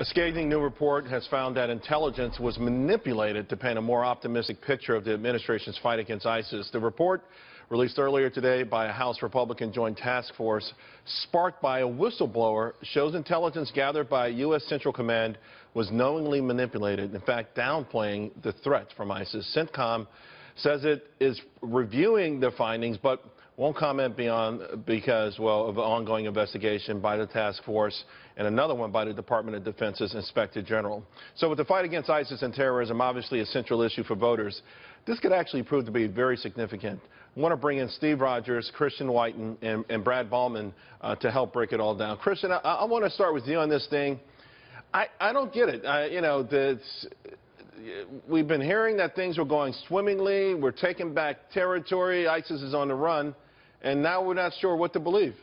A scathing new report has found that intelligence was manipulated to paint a more optimistic picture of the administration's fight against ISIS. The report, released earlier today by a House Republican Joint Task Force, sparked by a whistleblower, shows intelligence gathered by U.S. Central Command was knowingly manipulated, in fact, downplaying the threat from ISIS. CENTCOM says it is reviewing the findings, but won't comment beyond because, well, of the ongoing investigation by the task force and another one by the Department of Defense's Inspector General. So with the fight against ISIS and terrorism obviously a central issue for voters, this could actually prove to be very significant. I want to bring in Steve Rogers, Christian Whiton, and Brad Bauman to help break it all down. Christian, I want to start with you on this thing. I don't get it. We've been hearing that things were going swimmingly. We're taking back territory. ISIS is on the run. And now we're not sure what to believe.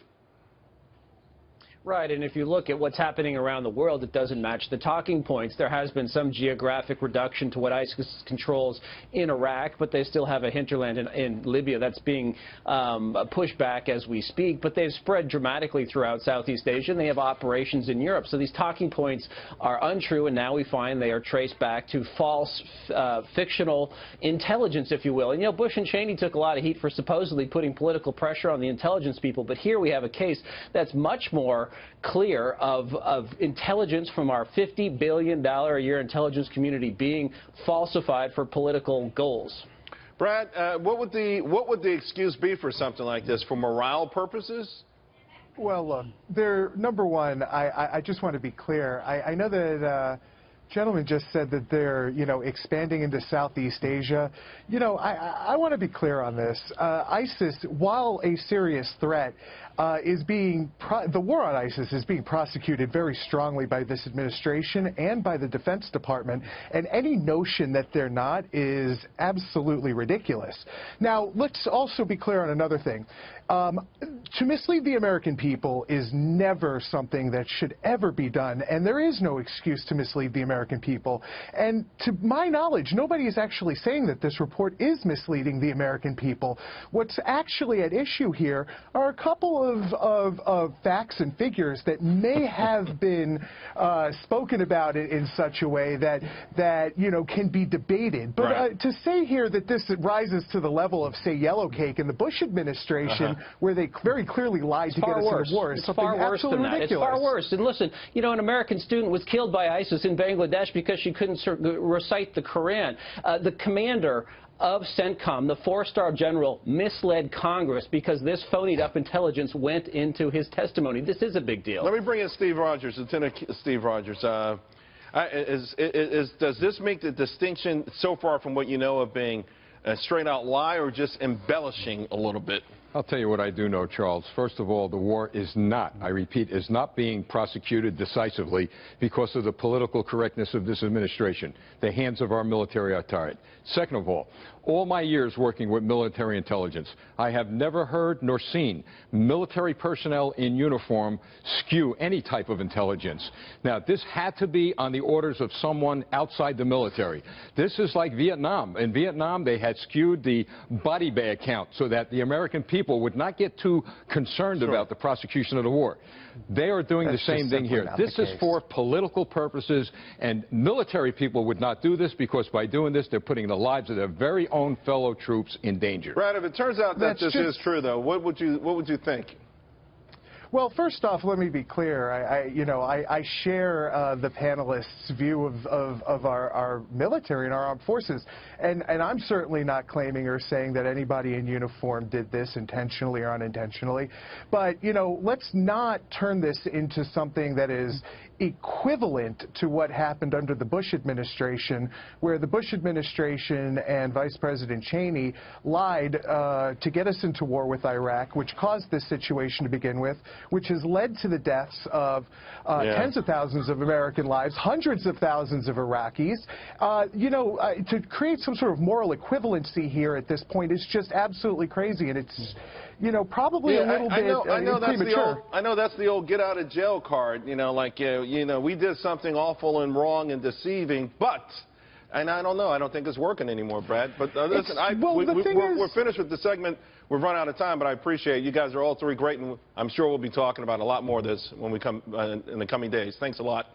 Right, and if you look at what's happening around the world, it doesn't match the talking points. There has been some geographic reduction to what ISIS controls in Iraq, but they still have a hinterland in Libya that's being pushed back as we speak. But they've spread dramatically throughout Southeast Asia, and they have operations in Europe. So these talking points are untrue, and now we find they are traced back to false, fictional intelligence, if you will. And, you know, Bush and Cheney took a lot of heat for supposedly putting political pressure on the intelligence people, but here we have a case that's much more clear of intelligence from our $50 billion a year intelligence community being falsified for political goals. Brad, what would the excuse be for something like this? For morale purposes? Well, look, number one, I just want to be clear. I know that gentleman just said that they're, expanding into Southeast Asia. I want to be clear on this. ISIS, while a serious threat, the war on ISIS is being prosecuted very strongly by this administration and by the Defense Department, and any notion that they're not is absolutely ridiculous. Now, let's also be clear on another thing. To mislead the American people is never something that should ever be done, and there is no excuse to mislead the American people. And to my knowledge, nobody is actually saying that this report is misleading the American people. What's actually at issue here are a couple of facts and figures that may have been spoken about in such a way that can be debated. But right. To say here that this rises to the level of, say, yellow cake in the Bush administration, where they very clearly lied to get us into war, is something absolutely ridiculous. It's far worse. And listen, an American student was killed by ISIS in Bangladesh because she couldn't recite the Quran. The commander of CENTCOM, the four-star general, misled Congress because this phonied-up intelligence went into his testimony. This is a big deal. Let me bring in Steve Rogers, Lieutenant Steve Rogers. Does this make the distinction so far from what you know of being a straight-out lie or just embellishing a little bit? I'll tell you what I do know, Charles. First of all, the war is not, I repeat, is not being prosecuted decisively because of the political correctness of this administration. The hands of our military are tied. Second of all my years working with military intelligence, I have never heard nor seen military personnel in uniform skew any type of intelligence. Now, this had to be on the orders of someone outside the military. This is like Vietnam. In Vietnam, they had skewed the body bag count so that the American people would not get too concerned about the prosecution of the war. They are doing the same thing here. This is for political purposes, and military people would not do this because by doing this, they're putting the lives of their very own fellow troops in danger. Brad, if it turns out that this is true, though, what would you think? Well, first off, let me be clear. I share the panelists' view of our military and our armed forces, and I'm certainly not claiming or saying that anybody in uniform did this intentionally or unintentionally. But let's not turn this into something that is equivalent to what happened under the Bush administration, where the Bush administration and Vice President Cheney lied to get us into war with Iraq, which caused this situation to begin with, which has led to the deaths of tens of thousands of American lives, hundreds of thousands of Iraqis. To create some sort of moral equivalency here at this point is just absolutely crazy, and it's probably a little bit premature. I know that's the old get out of jail card, we did something awful and wrong and deceiving, but, and I don't know, I don't think it's working anymore, Brad. But listen, we're finished with the segment. We've run out of time, but I appreciate it. You guys are all three great, and I'm sure we'll be talking about a lot more of this when we come in the coming days. Thanks a lot.